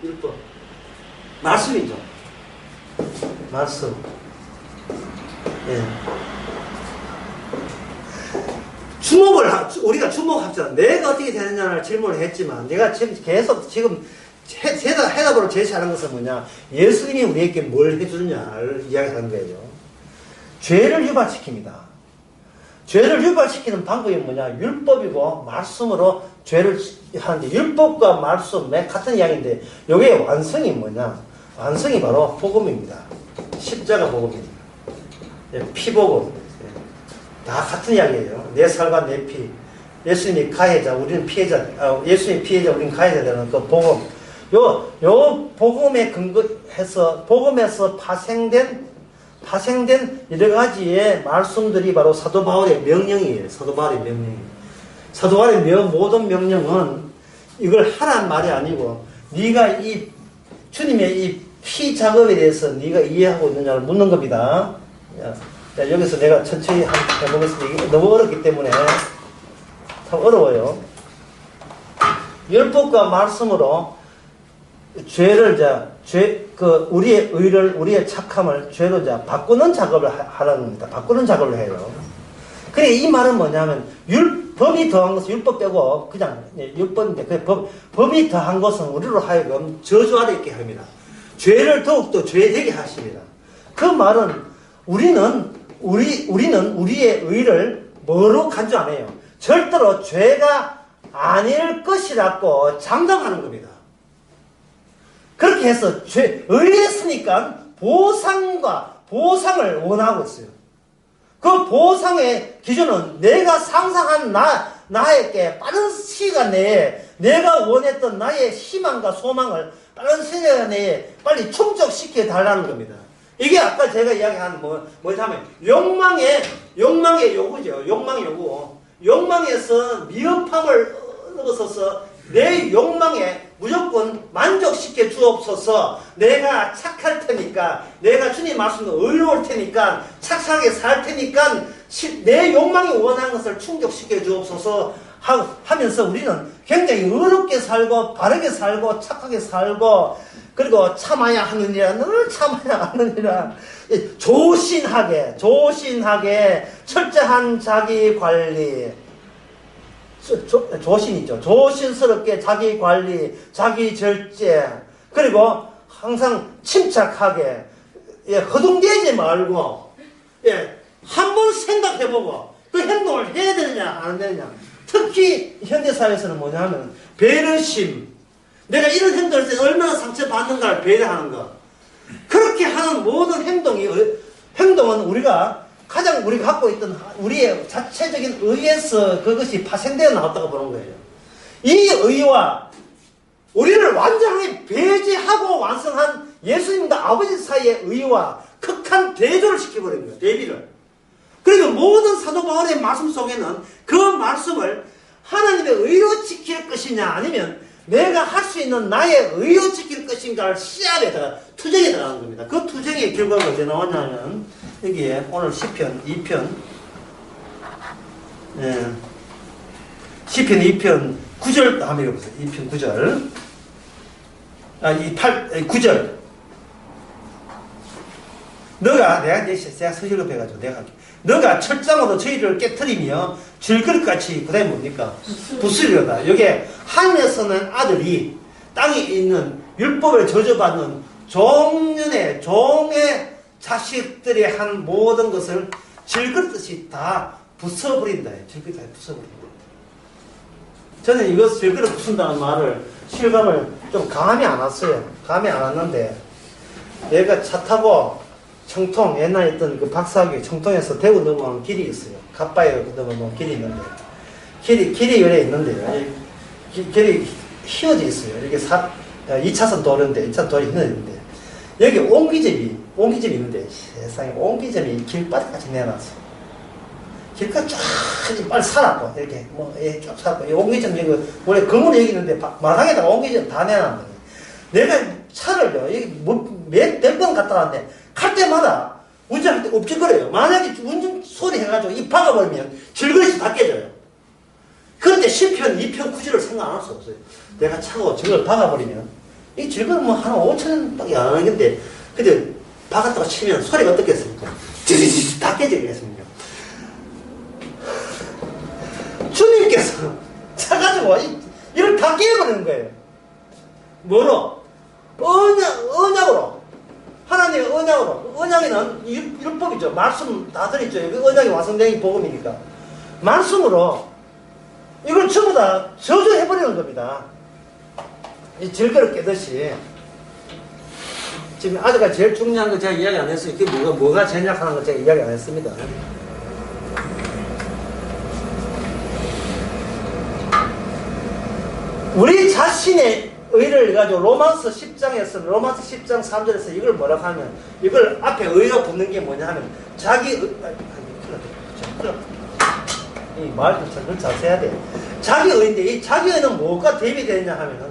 율법. 말씀이죠. 말씀. 예. 우리가 주목합시다. 내가 어떻게 되느냐를 질문을 했지만, 내가 계속 지금 해답으로 제시하는 것은 뭐냐? 예수님이 우리에게 뭘 해주느냐를 이야기하는 거예요. 죄를 유발시킵니다. 죄를 유발시키는 방법이 뭐냐? 율법이고 말씀으로 죄를 하는데, 율법과 말씀 같은 이야기인데, 여기에 완성이 뭐냐? 완성이 바로 복음입니다. 십자가 복음입니다. 피복음. 다 같은 이야기예요. 내 살과 내 피. 예수님이 가해자, 우리는 피해자. 예수님이 피해자, 우리는 가해자 되는 그 복음. 요 복음에 근거해서, 복음에서 파생된 여러 가지의 말씀들이 바로 사도 바울의 명령이에요. 사도 바울의 명령. 사도 바울의 모든 명령은 이걸 하란 말이 아니고, 네가 이 주님의 이 피 작업에 대해서 네가 이해하고 있느냐를 묻는 겁니다. 자, 여기서 내가 천천히 해보겠습니다. 이게 너무 어렵기 때문에 참 어려워요. 율법과 말씀으로 우리의 의를, 우리의 착함을 죄로 바꾸는 작업을 하라는 겁니다. 바꾸는 작업을 해요. 그래, 이 말은 뭐냐면, 법이 더한 것은 율법 빼고, 그냥, 율법인데, 법이 더한 것은 우리로 하여금 저주 아래 있게 합니다. 죄를 더욱더 죄되게 하십니다. 그 말은, 우리는 우리의 의를 뭐로 간주 안 해요. 절대로 죄가 아닐 것이라고 장담하는 겁니다. 그렇게 해서 의했으니까 보상을 원하고 있어요. 그 보상의 기준은 내가 상상한 나에게 빠른 시간 내에 내가 원했던 나의 희망과 소망을 빠른 시간 내에 빨리 충족시켜 달라는 겁니다. 이게 아까 제가 이야기한 뭐냐면 욕망의 요구죠. 욕망의 요구. 욕망에서 미흡함을 얻어서서 내 욕망에 무조건 만족시켜 주옵소서. 내가 착할 테니까, 내가 주님 말씀도 의로울 테니까, 착하게 살 테니까 내 욕망이 원하는 것을 충족시켜 주옵소서 하면서 우리는 굉장히 의롭게 살고 바르게 살고 착하게 살고, 그리고 참아야 하느니라, 늘 참아야 하느니라, 조신하게 철저한 자기 관리, 조신이죠. 조신스럽게 자기 관리, 자기 절제, 그리고 항상 침착하게, 허둥대지 말고, 한번 생각해보고 그 행동을 해야 되느냐 안 되느냐. 특히 현대사회에서는 뭐냐면 배려심, 내가 이런 행동을 할 때 얼마나 상처받는가를 배려하는 것. 그렇게 하는 모든 행동은 우리가 갖고 있던 우리의 자체적인 의에서 그것이 파생되어 나왔다고 보는 거예요. 이 의와 우리를 완전하게 배제하고 완성한 예수님과 아버지 사이의 의와 극한 대조를 시켜버린 거예요. 대비를. 그리고 모든 사도 바울의 말씀 속에는 그 말씀을 하나님의 의로 지킬 것이냐, 아니면 내가 할 수 있는 나의 의로 지킬 것인가를 시합에다가 투쟁에 들어가는 겁니다. 그 투쟁의 결과가 어떻게 나왔냐면, 여기에 오늘 시편 2편, 시편 2편 9절 한번 읽어보세요. 2편 9절. 9절. 내가 서실로 배가지고 내가 할게. 너가 철장으로 저희를 깨트리며 질그릇같이, 그 다음에 뭡니까? 부스리로다. 여기에 하늘에서는 아들이 땅에 있는 율법을 저주받는 종의 자식들이 한 모든 것을 질그릇듯이 다 부숴버린다. 질그릇 다 부숴버린다. 저는 이것을 질그릇 부순다는 말을 실감을 좀 감이 안 왔어요. 감이 안 왔는데 내가 차 타고 청통 옛날에 있던 그 박사학교 청통에서 대구 넘어가는 길이 있어요. 갓바에 넘어가는 길이 있는데 길이 열에 있는데요. 길이 휘어져 있어요. 이렇게 2차선 도로인데 2차선 도로에 휘어있는데 여기 옹기점이 있는데 세상에 옹기점이 길바닥까지 내놨어. 길까지 쫙 빨리 살았고 이렇게 쫙 살았고 이 옹기점 여기 원래 건물이 여기 있는데 마당에다가 옹기점 다 내놨는데 내가 차를요 몇 번 갔다 왔는데 갈 때마다 운전할 때 엎질거려요. 만약에 운전 소리 해가지고 이 박아버리면 질그릇이 다 깨져요. 그런데 10편, 2편, 9지를 생각 안 할 수 없어요. 내가 차고 저걸 박아버리면 이 질그릇 뭐 한 5,000원 밖에 안 하는 건데 근데 박았다고 치면 소리가 어떻겠습니까? 다 깨지겠습니까? 주님께서 차가지고 이걸 다 깨버리는 거예요. 뭐로? 언약으로. 하나님의 언약으로. 언약에는 율법이죠. 말씀 다 들어있죠. 언약이 완성된 복음이니까. 말씀으로 이걸 전부 다 저주해버리는 겁니다. 이 질그릇 깨듯이. 지금 아직까지 제일 중요한 거 제가 이야기 안 했어요. 그게 뭐가 제일 약하는 거 제가 이야기 안 했습니다. 우리 자신의 의를 가지고 로마서 10장 3절에서 이걸 뭐라고 하면 이걸 앞에 의가 붙는 게 뭐냐 하면 자기 이 말도 잘 자세해야 돼. 자기 의인데 이 자기 의는 뭐가 대입이 되느냐 하면은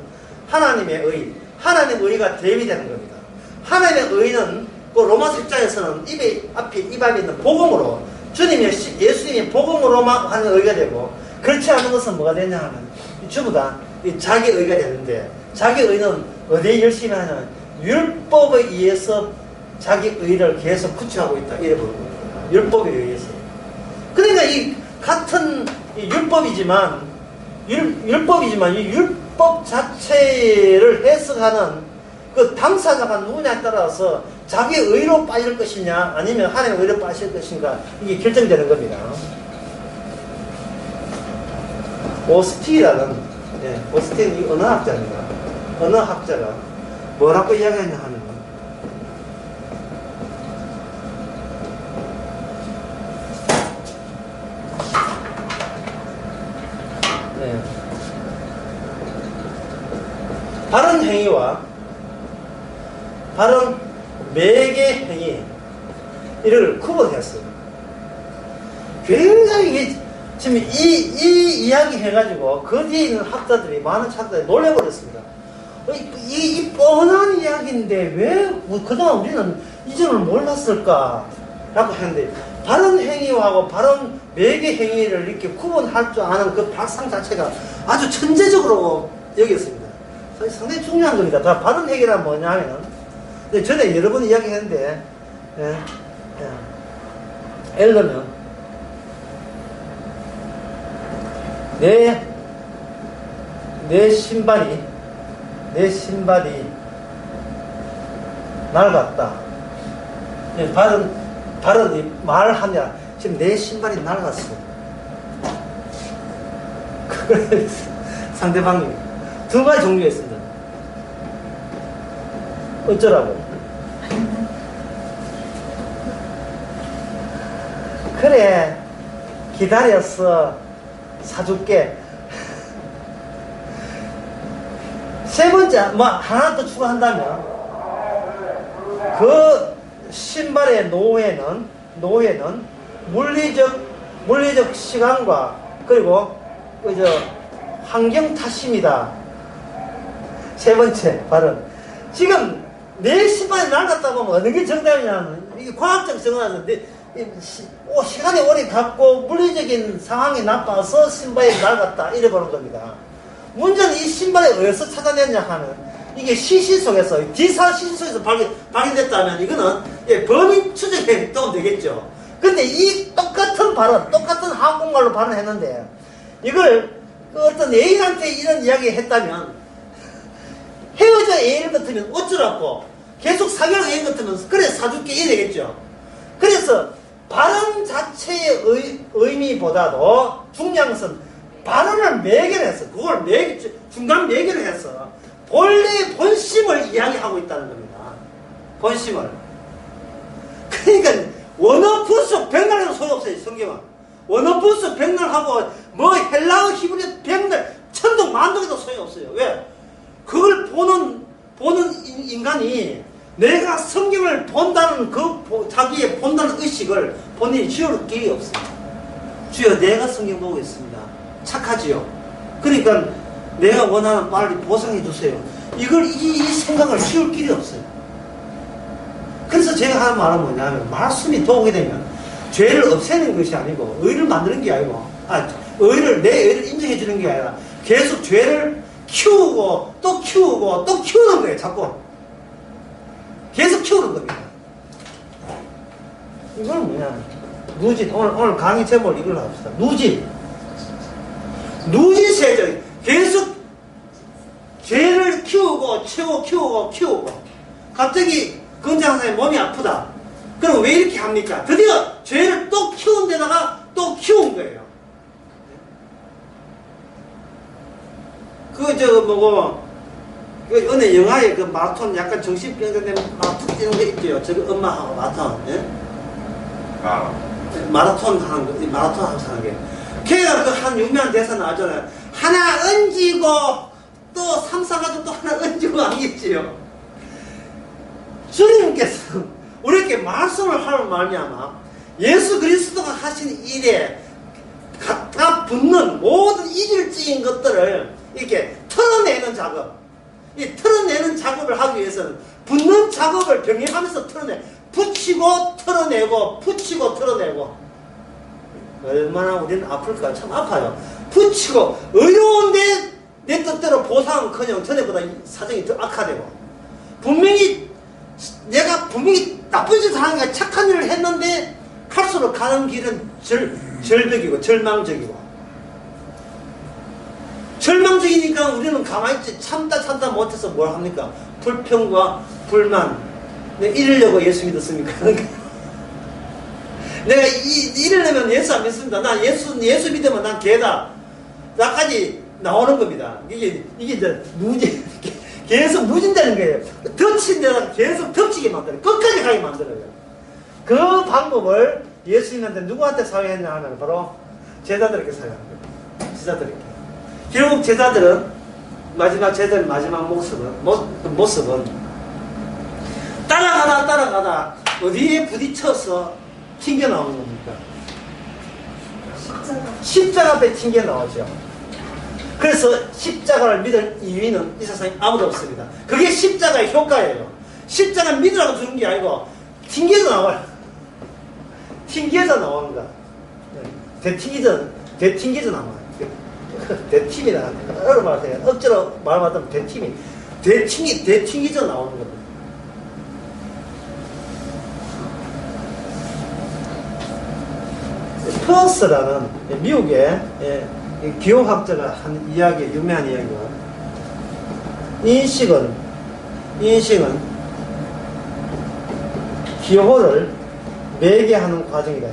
하나님의 의, 하나님의 의가 대입이 되는 겁니다. 하나님의 의는 그 로마서 10장에서는 입 앞에 있는 복음으로 예수님의 복음으로만 하는 의가 되고 그렇지 않은 것은 뭐가 되냐 하면 전부 다 자기 의가 되는데 자기 의는 어디에 열심히 하냐면 율법에 의해서 자기 의를 계속 구축하고 있다. 이래 보는 거예요. 율법에 의해서. 그러니까 이 같은 율법이지만 이 율법 자체를 해석하는 그 당사자가 누구냐에 따라서 자기 의로 빠질 것이냐 아니면 하나님의 의로 빠질 것인가 이게 결정되는 겁니다. 오스틴이라는 오스틴 이 언어학자입니다. 언어학자가 뭐라고 이야기하냐 하면 바른 행위와 바른 매개 행위 이를 구분했어요. 굉장히 지금 이 이야기 해가지고 그 뒤에 있는 학자들이 많은 학자들이 놀래버렸습니다. 이 뻔한 이야기인데 왜 그동안 우리는 이 점을 몰랐을까? 라고 했는데 바른 행위하고 바른 매개 행위를 이렇게 구분할 줄 아는 그 발상 자체가 아주 천재적으로 여겼습니다. 상당히 중요한 겁니다. 바른 행위란 뭐냐 하면은 전에 여러 번 이야기했는데 예를 들면 내 신발이 낡았다. 바른 말하냐 지금 내 신발이 낡았어. 그걸 상대방이 두 가지 종류가 있습니다. 어쩌라고? 그래 기다렸어 사줄게. 세 번째 뭐 하나 더 추가한다면 그 신발의 노예는 물리적 시간과 그리고 환경 탓입니다. 세 번째 발언. 지금 내 신발이 낡았다고 하면 어느 게 정답이냐면 이게 과학적 정답인데 시간이 오래 갔고 물리적인 상황이 나빠서 신발이 낡았다 이래 보는 겁니다. 문제는 이 신발이 어디서 찾아냈냐 하면 이게 시신 속에서 디사 시신 속에서 발견됐다면 이거는 범인 추적에 도움 되겠죠. 근데 이 똑같은 한국말로 발언했는데 이걸 어떤 애인한테 이런 이야기 했다면 헤어져 애인 같으면 어쩌라고 계속 사교를 한 것같으면 그래 사줄게 이래 되겠죠. 그래서 발언 자체의 의미보다도 중요한 것은 발언을 매결해서 그걸 중간 매결을 해서 본래의 본심을 이야기하고 있다는 겁니다. 본심을. 그러니까 원어부수 백날해도 소용없어요. 성경은 원어부수 백날하고 뭐 헬라어 히브리어 백날 천둥 만둥해도 소용없어요. 왜? 그걸 보는 인간이 내가 성경을 본다는 자기의 본다는 의식을 본인이 지울 길이 없습니다. 주여 내가 성경 보고 있습니다. 착하지요. 그러니까 내가 원하는 빨리 보상해 주세요. 이 생각을 지울 길이 없어요. 그래서 제가 하는 말은 뭐냐면 말씀이 도움이 되면 죄를 없애는 것이 아니고 의를 만드는 게 아니고 내 의를 인정해 주는 게 아니라 계속 죄를 키우고 또 키우고 또 키우는 거예요. 자꾸 계속 키우는 겁니다. 이건 뭐냐 누진. 오늘 강의 제목을 이걸로 합시다. 누진세죠. 계속 죄를 키우고 키우고 갑자기 건장사의 몸이 아프다. 그럼 왜 이렇게 합니까? 드디어 죄를 또 키운 데다가 또 키운 거예요. 어느 영화에 그 마라톤 약간 정신병자 되면 막 툭 뛰는 거 있죠. 저기 엄마하고 마라톤. 예? 마라톤 하는 게. 걔가 그 한 유명한 대사 나왔잖아요. 하나 얹이고 또 삼사가지고 또 하나 얹이고 하겠지요. 주님께서 우리에게 말씀을 하는 말미암아 예수 그리스도가 하신 일에 갖다 붙는 모든 이질적인 것들을 이렇게 털어내는 작업. 이 털어내는 작업을 하기 위해서는 붙는 작업을 병행하면서 붙이고 털어내고 붙이고 털어내고. 얼마나 우리는 아플까? 참 아파요. 붙이고 의로운데 내 뜻대로 보상은커녕 전에보다 사정이 더 악화되고 내가 분명히 나쁜 짓을 하는 게 착한 일을 했는데 갈수록 가는 길은 절벽이고 절망적이니까 우리는 가만히 있지 참다 못해서 뭘 합니까? 불평과 불만. 내가 이러려고 예수 믿었습니까? 내가 이러려면 예수 안 믿습니다. 난 예수 믿으면 난 개다. 나까지 나오는 겁니다. 이게 이제 계속 누진다는 거예요. 덮친 데다가 계속 덮치게 만들어요. 끝까지 가게 만들어요. 그 방법을 예수님한테 누구한테 사용했냐 하면 바로 제자들에게 사용합니다. 제자들에게. 결국 제자들은 제자들의 마지막 모습은 따라가다 어디에 부딪혀서 튕겨 나오는 겁니까? 십자가 앞에 튕겨 나오죠. 그래서 십자가를 믿을 이유는 이 세상에 아무도 없습니다. 그게 십자가의 효과예요. 십자가 믿으라고 주는 게 아니고 튕겨서 나와요. 튕겨서 나오는 거. 대튕겨서 나와요. 대팀이라 어려운 말 하세요. 억지로 말 맞으면 대튕겨서 나오는 겁니다. 퍼스라는 미국의 기호학자가 한 이야기, 유명한 이야기가 인식은 기호를 매개하는 과정이다.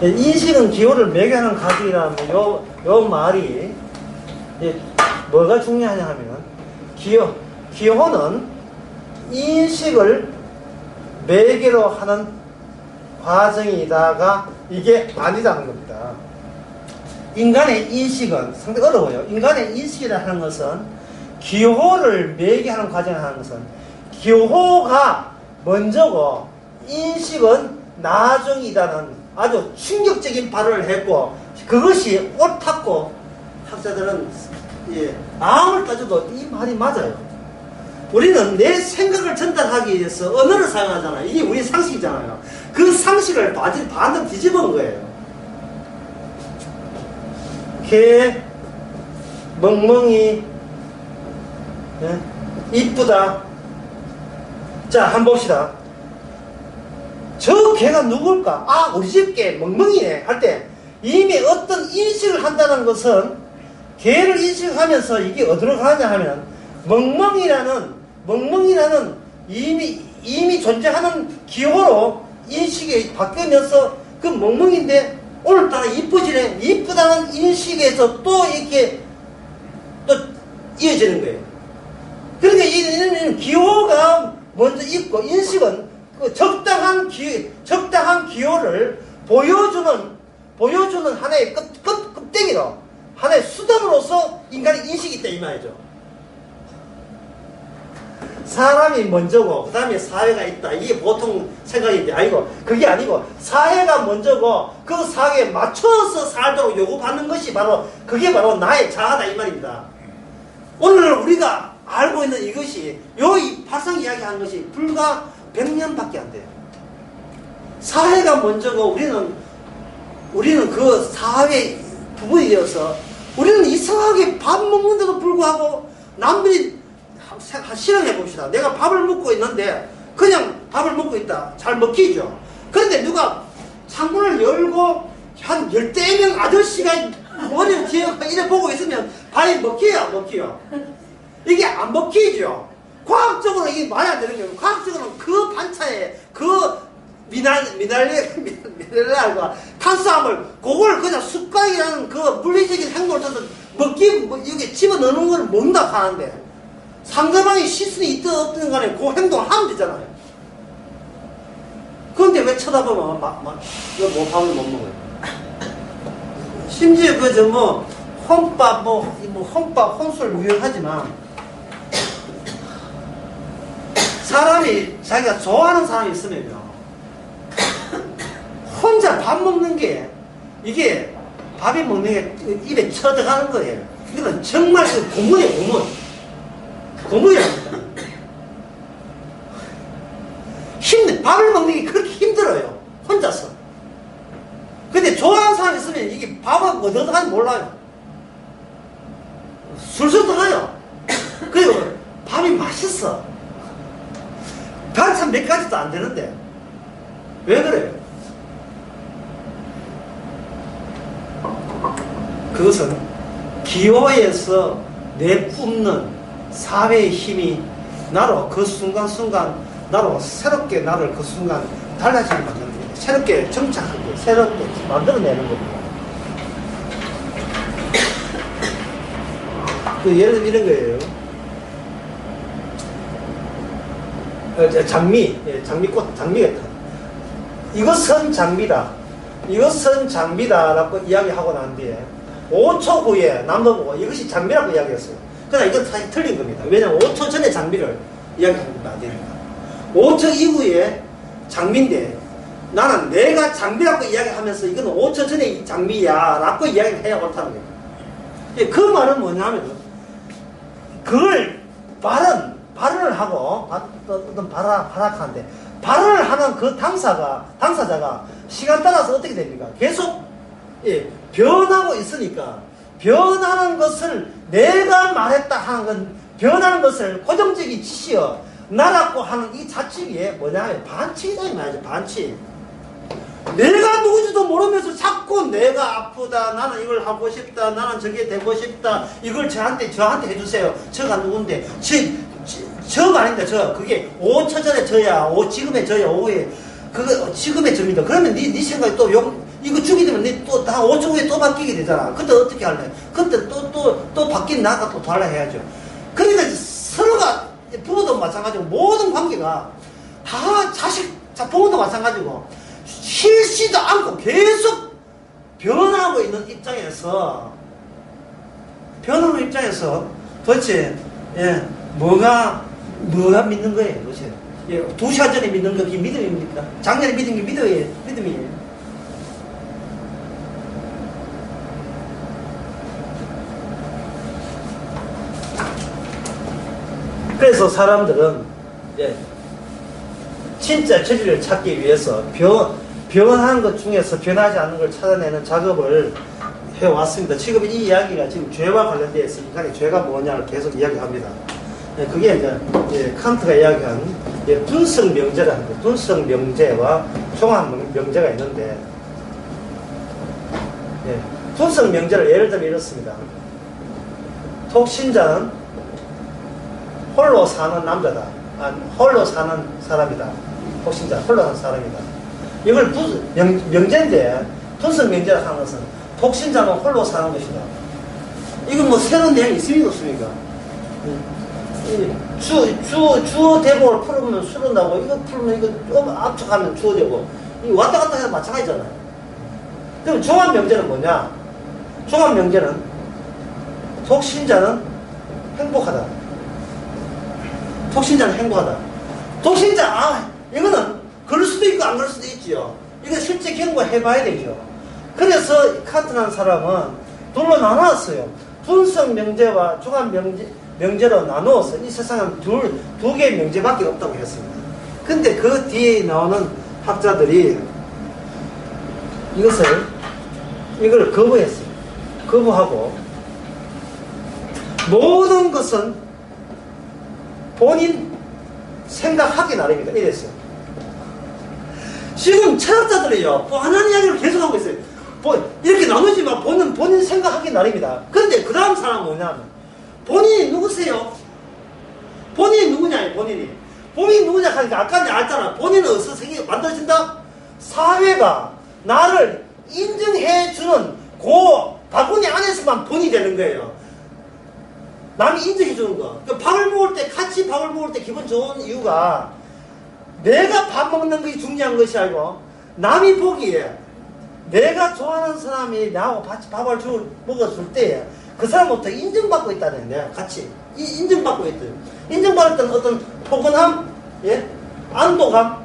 인식은 기호를 매개하는 과정이라면 요 말이 뭐가 중요하냐 하면 기호는 인식을 매개로 하는 과정이다가 이게 아니다는 겁니다. 인간의 인식은 상당히 어려워요. 인간의 인식이라 하는 것은 기호를 매개하는 과정을 하는 것은 기호가 먼저고 인식은 나중이다는 아주 충격적인 발언을 했고 그것이 옳다고 학자들은 암을 따져도 이 말이 맞아요. 우리는 내 생각을 전달하기 위해서 언어를 사용하잖아요. 이게 우리 상식이잖아요. 그 상식을 반대로 뒤집은 거예요. 개, 멍멍이, 이쁘다. 자, 한번 봅시다. 저 개가 누굴까? 아, 우리 집 개, 멍멍이네. 할 때 이미 어떤 인식을 한다는 것은 개를 인식하면서 이게 어디로 가냐 하면 멍멍이라는 멍멍이라는 이미 존재하는 기호로 인식이 바뀌면서 그 멍멍인데 오늘따라 이쁘지네. 이쁘다는 인식에서 또 이렇게 또 이어지는 거예요. 그러니까 이는 기호가 먼저 있고 인식은 그 적당한 기호를 보여주는 하나의 껍데기로 하나의 수단으로서 인간의 인식이 있다 이 말이죠. 사람이 먼저고 그 다음에 사회가 있다. 이게 보통 생각인데 아니고 그게 아니고 사회가 먼저고 그 사회에 맞춰서 살도록 요구받는 것이 그게 바로 나의 자아다 이 말입니다. 오늘 우리가 알고 있는 이것이 이 발상 이야기하는 것이 불과 100년밖에 안 돼요. 사회가 먼저고 우리는 그 사회 부분이 되어서 우리는 이상하게 밥 먹는데도 불구하고 남들이 실험해 봅시다. 내가 밥을 먹고 있는데 그냥 밥을 먹고 있다. 잘 먹히죠. 그런데 누가 창문을 열고 한 10명 아저씨가 머리를 뒤에가 이래 보고 있으면 밥이 먹혀요? 안 먹혀요? 이게 안 먹히죠. 과학적으로 이게 말이 안 되는 거예요. 과학적으로는 그 반차에 그 미네랄과 탄수화물 그걸 그냥 습관이라는 그 물리적인 행동을 통해서 이게 집어넣는 걸 먹는다 하는데 상대방이 시선이 있든 없든 간에 그 행동을 하면 되잖아요. 그런데 왜 쳐다보면 이거 밥을 못 먹어요. 심지어 혼밥 혼술 유행하지만 사람이 자기가 좋아하는 사람이 있으면요 혼자 밥 먹는 게 이게 밥이 먹는 게 입에 쳐들어가는 거예요. 이건 정말 고문이에요. 고문이랍니다. 밥을 먹는 게 그렇게 힘들어요. 혼자서. 근데 좋아하는 사람이 있으면 이게 밥은 뭐 들어가는지 몰라요. 술술 들어가요. 그리고 밥이 맛있어. 반찬 몇 가지도 안 되는데. 왜 그래요? 그것은 기호에서 내뿜는 사회의 힘이 나로 그 순간순간 나로 새롭게 나를 그 순간 달라지게 만드는 거예요. 새롭게 정착하게 새롭게 만들어내는 겁니다. 예를 들면 이런 거예요. 장미꽃, 장미 같은. 이것은 장미다. 이것은 장미다라고 이야기하고 난 뒤에 5초 후에 남도 보고 이것이 장미라고 이야기했어요. 그러나 이건 사실 틀린 겁니다. 왜냐하면 5초 전에 장미를 이야기하는 건 안 되니까. 5초 이후에 장미인데 나는 내가 장미라고 이야기하면서 이건 5초 전에 장미야 라고 이야기를 해야 옳다는 거예요. 그 말은 뭐냐면 그걸 발언을 하고 어떤 발악하는데 발언을 하는 그 당사자가 시간 따라서 어떻게 됩니까? 계속 변하고 있으니까 변하는 것을 내가 말했다 하는 건 변하는 것을 고정적인 지시어 나라고 하는 이 자취에 뭐냐면 반칙이다 이 말이죠. 반칙. 내가 누구지도 모르면서 자꾸 내가 아프다, 나는 이걸 하고 싶다, 나는 저게 되고 싶다, 이걸 저한테 해주세요. 저가 누군데, 저가 아닌데, 그게 5초 전에 저야, 지금의 저야, 오후에, 그거 지금의 저입니다. 그러면 네 생각이 또 이거 죽이 되면 네 또 다 5초 후에 또 바뀌게 되잖아. 그때 어떻게 할래? 그때 또 바뀐 나가 또 달라 해야죠. 그러니까 서로가, 부모도 마찬가지고, 모든 관계가 다 부모도 마찬가지고, 쉬지도 않고 계속 변하고 있는 입장에서 도대체 뭐가 믿는 거예요 도대체. 2시간 전에 믿는 게 믿음입니까? 작년에 믿은 게 믿음이에요. 그래서 사람들은 진짜 진리를 찾기 위해서 변하는 것 중에서 변하지 않는 걸 찾아내는 작업을 해왔습니다. 지금 이 이야기가 지금 죄와 관련되어 있어. 인간의 죄가 뭐냐를 계속 이야기합니다. 그게 이제 칸트가 이야기한 분석 명제라는 거, 분석 명제와 종합 명제가 있는데, 분석 명제를 예를 들면 이렇습니다. 독신자는 홀로 사는 남자다. 홀로 사는 사람이다. 독신자, 홀로 사는 사람이다. 이걸 명제인데, 분석 명제라 하는 것은 독신자는 홀로 사는 것이다. 이건 뭐 새로운 내용이 있습니까? 없습니까? 주어 대목을 풀으면 수른다고, 이거 풀으면 이거 좀 압축하면 주어 대목. 이 왔다 갔다 해서 마찬가지잖아요. 그럼 종합 명제는 뭐냐? 종합 명제는 독신자는 행복하다. 독신자는 행복하다. 독신자, 이거는 그럴 수도 있고 안 그럴 수도 있지요. 이거 실제 경고해봐야 되죠. 그래서 칸트라는 사람은 둘로 나눴어요. 분석 명제와 종합 명제로 나누어서 이 세상은 두 개의 명제밖에 없다고 했습니다. 근데 그 뒤에 나오는 학자들이 이걸 거부했어요. 거부하고 모든 것은 본인 생각하기 나름이다. 이랬어요. 지금 철학자들이요, 뻔한 이야기를 계속하고 있어요. 이렇게 나누지만 본인 생각하기 나름이다. 그런데 그 다음 사람은 뭐냐면, 본인이 누구세요? 본인이 누구냐, 본인이. 본인이 누구냐 하니까 아까 내가 알잖아. 본인은 어디서 만들어진다? 사회가 나를 인정해주는 그 바구니 안에서만 본이 되는 거예요. 남이 인정해주는 거. 밥을 먹을 때, 같이 밥을 먹을 때 기분 좋은 이유가 내가 밥 먹는 것이 중요한 것이 아니고 남이 보기에 내가 좋아하는 사람이 나하고 같이 밥을 먹어줄 때 그 사람부터 인정받고 있다는 거야. 같이 인정받고 있대. 인정받을 때는 어떤 포근함, 예? 안도감,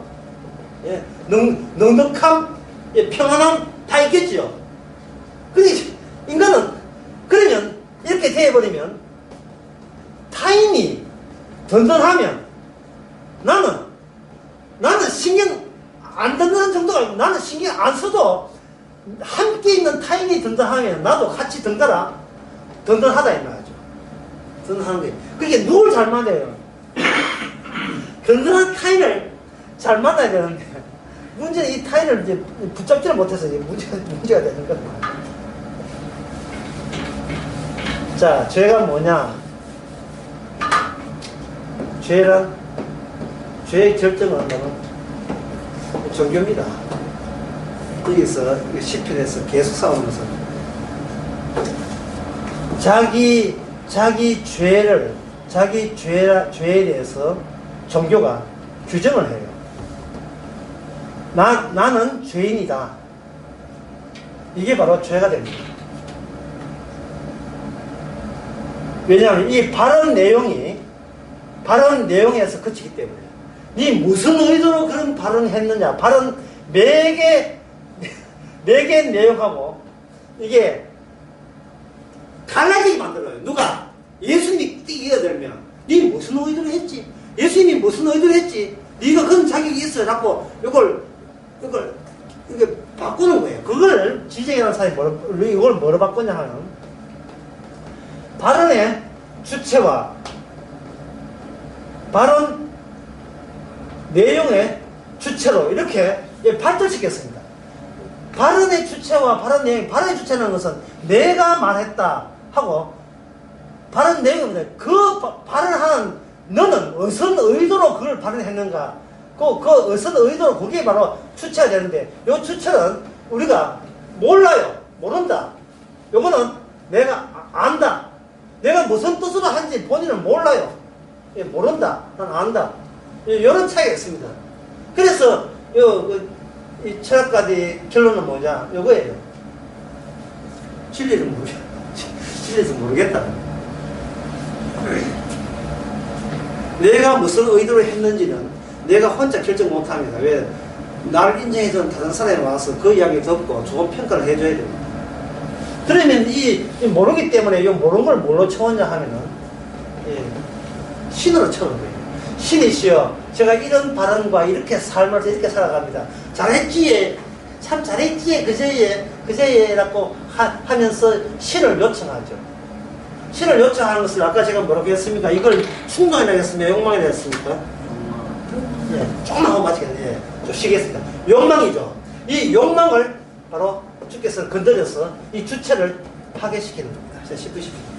예? 넉넉함, 예? 평안함 다 있겠지요. 근데 인간은 그러면 이렇게 돼버리면 타인이 든든하면 나는 신경 안 든든한 정도가 아니고 나는 신경 안 써도 함께 있는 타인이 든든하면 나도 같이 든든하다 이 말이죠. 든든한 게. 그게 누굴 잘 만나요? 든든한 타인을 잘 만나야 되는데 문제는 이 타인을 이제 붙잡지를 못해서 이제 문제가 되는 거예요. 자, 죄가 뭐냐? 죄의 결정은 뭐는 종교입니다. 여기서 시편에서 계속 싸우면서 자기 죄에 대해서 종교가 규정을 해요. 나는 죄인이다. 이게 바로 죄가 됩니다. 왜냐하면 이 발언 내용에서 그치기 때문에. 네 무슨 의도로 그런 발언을 했느냐. 발언 네 개 내용하고 이게 달라지게 만들어요. 누가? 예수님이 뛰어들면 네 무슨 의도로 했지? 예수님이 무슨 의도로 했지? 네가 그런 자격이 있어. 라고 이걸 바꾸는 거예요. 그걸 지적이라는 사람이 이걸 뭐로 바꾸냐 하면 발언의 주체와 발언 내용의 주체로 이렇게 발전시켰습니다. 발언의 주체와 발언 내용, 발언의 주체라는 것은 내가 말했다 하고 발언 내용입니다. 그 발언하는 너는 어떤 의도로 그걸 발언했는가? 그 어떤 의도로 그게 바로 주체가 되는데 이 주체는 우리가 몰라요. 모른다. 요거는 내가 안다. 내가 무슨 뜻으로 한지 본인은 몰라요. 모른다. 난 안다. 이런 차이가 있습니다. 그래서 이 철학가의 결론은 뭐냐? 요거예요. 진리를 모르겠다. 내가 무슨 의도로 했는지는 내가 혼자 결정 못합니다. 왜? 나를 인정해주는 다른 사람이 와서 그 이야기 듣고 좋은 평가를 해줘야 됩니다. 그러면 이 모르기 때문에 이 모르는 걸 뭘로 채웠냐 하면은 신으로 채우는 거예요. 신이시여, 제가 이런 발언과 이렇게 삶을 이렇게 살아갑니다. 잘했지에, 참 잘했지에, 그제에 라고 하면서 신을 요청하죠. 신을 요청하는 것을 아까 제가 뭐라고 했습니까? 이걸 충동이 되겠습니까? 욕망이 되겠습니까? 조금만 하고 마치겠네요. 좀 쉬겠습니다. 욕망이죠. 이 욕망을 바로 주께서 건드려서 이 주체를 파괴시키는 겁니다. 10분 10분.